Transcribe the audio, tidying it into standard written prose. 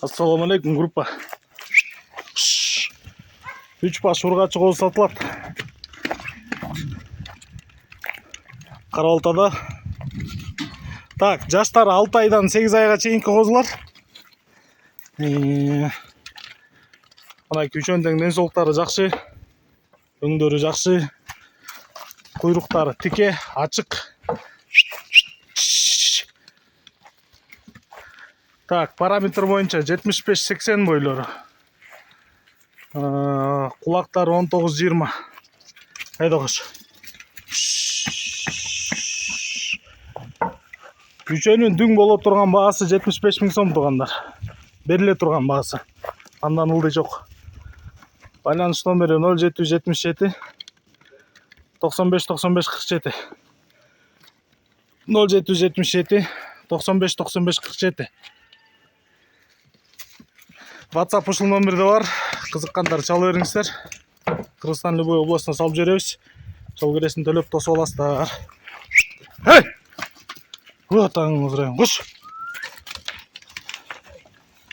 Ассаламу алейкум, группа. 3 баш ургачы коз сатылат. Карабалтада. Так, жаштар 6 айдан 8 айга чейинки козулар. Мына күчөндөң ден соолуктары жакшы. Өңдөрү жакшы. Куйруктары тике, ачык. Так, параметр боюнча 75-80 бойлору. Кулактары 19-20. Айда кош. Күчөнүн дүң боло турган баасы 75 000 сом тугандар. Бериле турган баасы. Андан ылдый жок. Байланыш номери 0777 95 95 47. 0777 95 95 47. WhatsApp ушул номерде бар. Кызыккандар чала бериңиздер. Кыргызстан любой областына салып жиберебиз. Жол киресин төлөп тосуп аласыздар. Вот аңыз район. Кош.